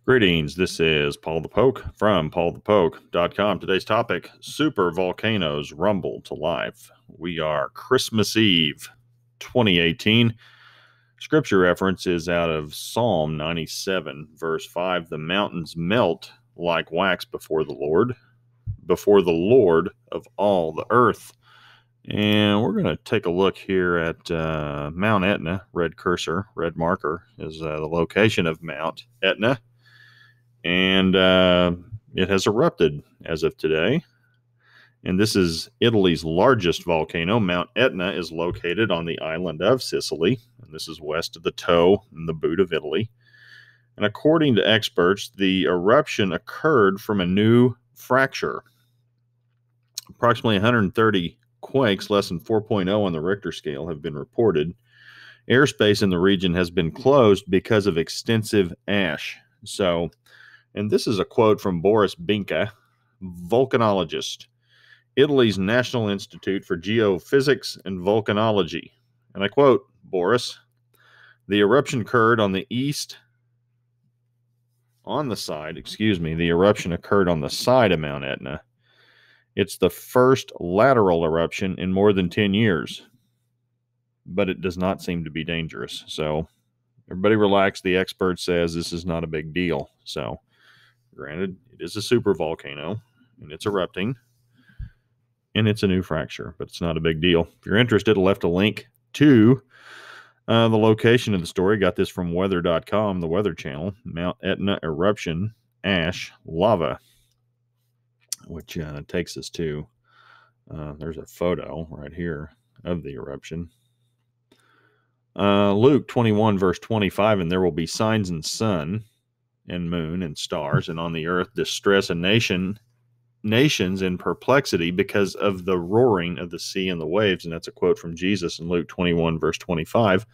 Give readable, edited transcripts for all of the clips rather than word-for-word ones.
Greetings, this is Paul the Poke from paulthepoke.com. Today's topic, super volcanoes rumble to life. We are Christmas Eve 2018. Scripture reference is out of Psalm 97, verse 5. The mountains melt like wax before the Lord of all the earth. And we're going to take a look here at Mount Etna. Red cursor, red marker is the location of Mount Etna. And it has erupted as of today. And this is Italy's largest volcano. Mount Etna is located on the island of Sicily. And this is west of the toe and the boot of Italy. And according to experts, the eruption occurred from a new fracture. Approximately 130 quakes, less than 4.0 on the Richter scale, have been reported. Airspace in the region has been closed because of extensive ash. And this is a quote from Boris Binka, volcanologist, Italy's National Institute for Geophysics and Volcanology. And I quote Boris, the eruption occurred on the side of Mount Etna. It's the first lateral eruption in more than 10 years, but it does not seem to be dangerous. So everybody relax. The expert says this is not a big deal. So granted, it is a super volcano and it's erupting and it's a new fracture, but it's not a big deal. If you're interested, I left a link to the location of the story. Got this from weather.com, the weather channel. Mount Etna eruption, ash, lava, which takes us to, there's a photo right here of the eruption. Luke 21, verse 25, and there will be signs in sun and moon and stars, and on the earth distress and nations in perplexity because of the roaring of the sea and the waves. And that's a quote from Jesus in Luke 21, verse 25.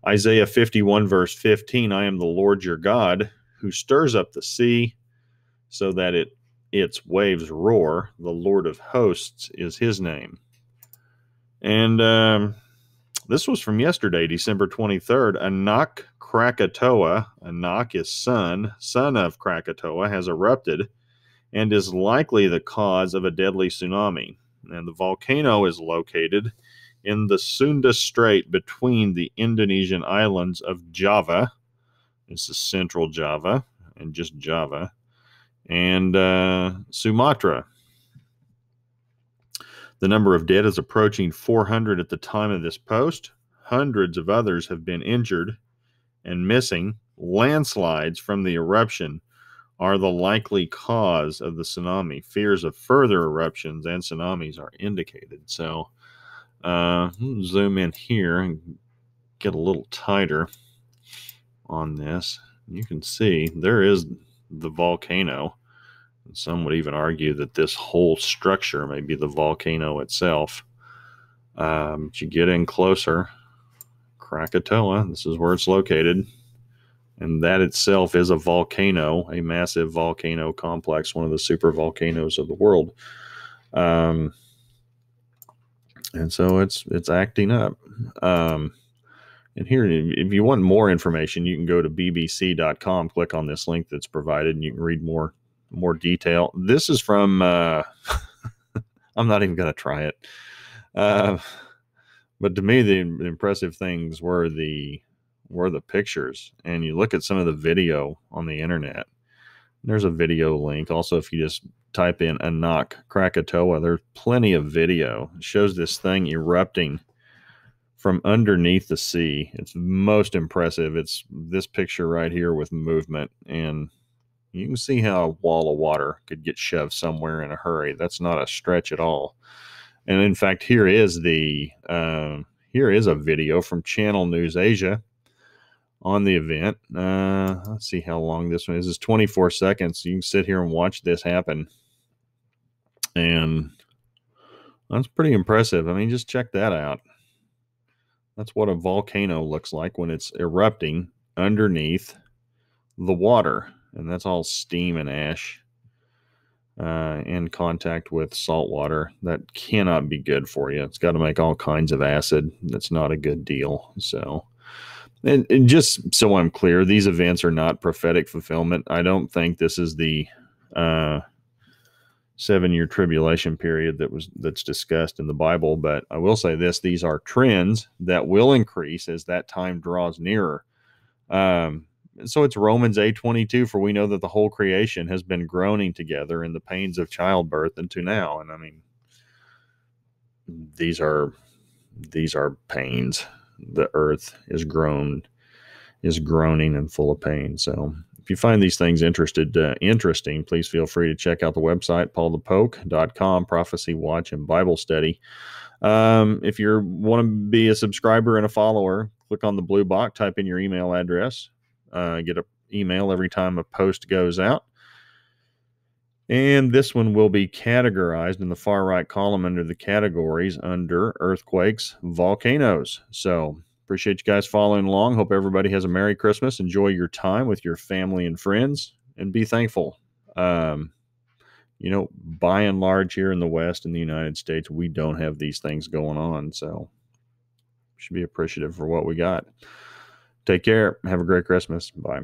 Isaiah 51, verse 15, I am the Lord your God, who stirs up the sea so that its waves roar. The Lord of hosts is his name. And this was from yesterday, December 23rd. Anak Krakatoa, Anak is son of Krakatoa, has erupted and is likely the cause of a deadly tsunami. And the volcano is located in the Sunda Strait between the Indonesian islands of Java, this is central Java, and just Java, and Sumatra. The number of dead is approaching 400 at the time of this post. Hundreds of others have been injured and missing. Landslides from the eruption are the likely cause of the tsunami. Fears of further eruptions and tsunamis are indicated. So, zoom in here and get a little tighter on this. You can see there is the volcano. Some would even argue that this whole structure may be the volcano itself. But you get in closer, Krakatoa, this is where it's located. And that itself is a volcano, a massive volcano complex, one of the super volcanoes of the world. And so it's acting up. And here, if you want more information, you can go to bbc.com, click on this link that's provided, and you can read more detail. This is from, I'm not even going to try it. But to me, the impressive things were the pictures. And you look at some of the video on the internet. There's a video link. Also, if you just type in Anak Krakatoa, there's plenty of video. It shows this thing erupting from underneath the sea. It's most impressive. It's this picture right here with movement, and you can see how a wall of water could get shoved somewhere in a hurry. That's not a stretch at all. And in fact, here is a video from channel NewsAsia on the event. Let's see how long this one is. It's 24 seconds. You can sit here and watch this happen. And that's pretty impressive. I mean, just check that out. That's what a volcano looks like when it's erupting underneath the water. And that's all steam and ash in contact with salt water. That cannot be good for you. It's got to make all kinds of acid. That's not a good deal. So And just so I'm clear, these events are not prophetic fulfillment. I don't think this is the uh, 7-year tribulation period that's discussed in the Bible. But I will say this: these are trends that will increase as that time draws nearer. Um, so it's Romans 8:22, for we know that the whole creation has been groaning together in the pains of childbirth unto now. And I mean, these are pains. The earth is groaning and full of pain. So if you find these things interesting, please feel free to check out the website, paulthepoke.com, Prophecy Watch and Bible Study. If you want to be a subscriber and a follower, click on the blue box, type in your email address, get an email every time a post goes out. And this one will be categorized in the far right column under the categories under earthquakes, volcanoes. So appreciate you guys following along. Hope everybody has a Merry Christmas. Enjoy your time with your family and friends, and be thankful. By and large here in the West, in the United States, we don't have these things going on. So should be appreciative for what we got. Take care. Have a great Christmas. Bye.